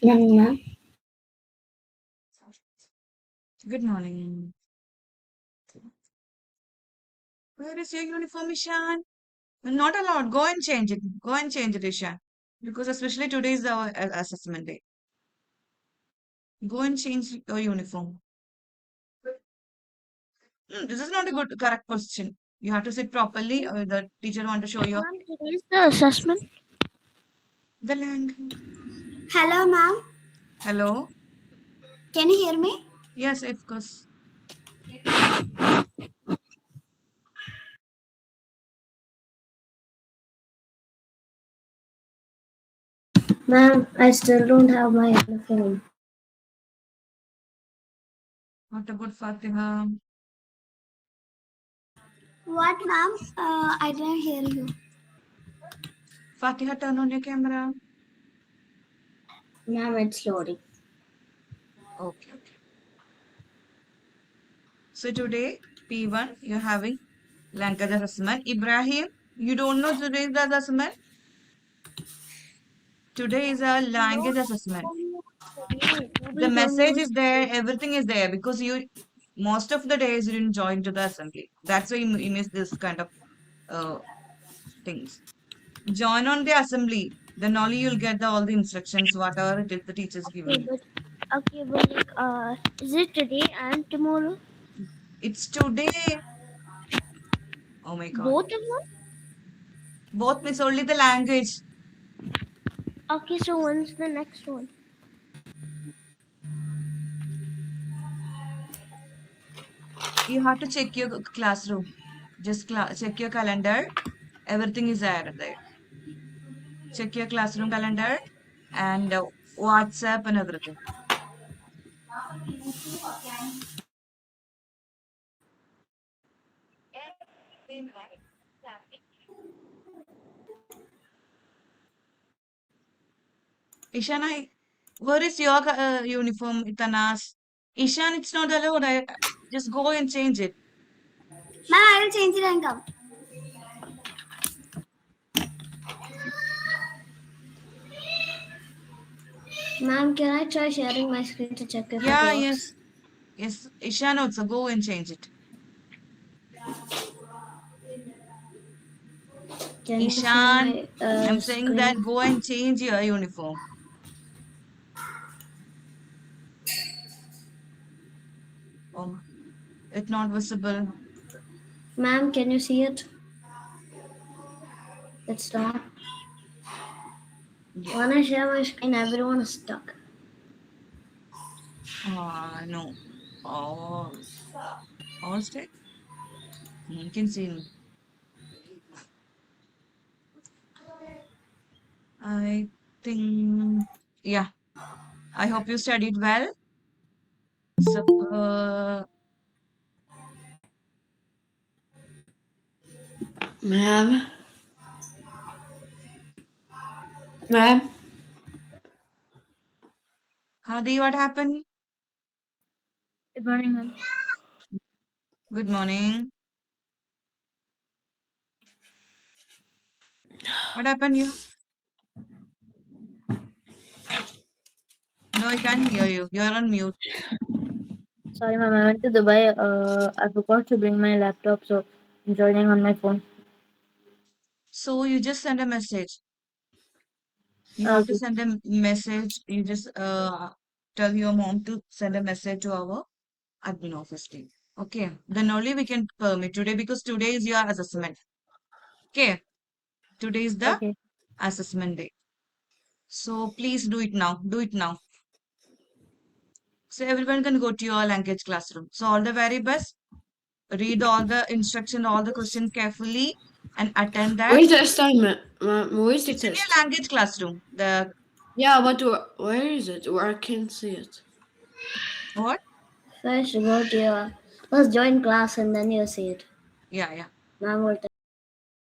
Morning, ma'am. Good morning. Where is your uniform, Ishan? Not allowed. Go and change it. Go and change it, Ishan. Because especially today is our assessment day. Go and change your uniform. This is not a good, correct question. You have to sit properly. The teacher want to show you Ma'am, today is the assessment. the language. Hello, ma'am. Hello. Can you hear me? Yes, of course. Ma'am, I still don't have my uniform. What about Fatima? What, ma'am? I didn't hear you. Fatiha, turn on your camera. Ma'am, it's loading. Okay, okay. So today, P1, you're having language assessment. Ibrahim, you don't know today's the assessment? Today is a language assessment. The message is there, everything is there because you most of the days you didn't join to the assembly. That's why you miss this kind of uh, things. Join on the assembly, then only you'll get all the instructions, whatever it is the teacher's Okay, giving you. but like, is it today and tomorrow? It's today. Oh my God. Both of them? Both miss only the language. Okay, so when's the next one? You have to check your classroom. Just check your calendar. Everything is there. Check your classroom calendar and WhatsApp and everything. Ishana, where is your uniform, Itanas? Ishan, it's not allowed. Just go and change it. Ma'am, I will change it and come. Ma'am, can I try sharing my screen to check if it Yeah, works? yes. Yes, Ishan also go and change it. Can you see Ishan, my I'm saying screen? that go and change your uniform. Oh, it's not visible. Ma'am, can you see it? It's not. Yeah. When I share my screen, everyone is stuck. No. Oh, all state. You can see. I think, yeah. I hope you studied well. So, Ma'am, ma'am, Hadi, what happened? Good morning, ma'am. Good morning. What happened you? No, I can't hear you. You're on mute. Sorry, ma'am. I went to Dubai. I forgot to bring my laptop, so I'm joining on my phone. So you just send a message. You have to Okay. send a message. You just tell your mom to send a message to our admin office team. Okay. Then only we can permit today because today is your assessment. Okay. Today is the Okay. assessment day. So please do it now. Do it now. So everyone can go to your language classroom. So all the very best. Read all the instruction, all the questions carefully and attend that. where's the assignment? Where's the It's in test? your language classroom. The Yeah, but where is it? Where I can't see it. what? First, go to your first join class and then you see it. Yeah, yeah. Ma'am will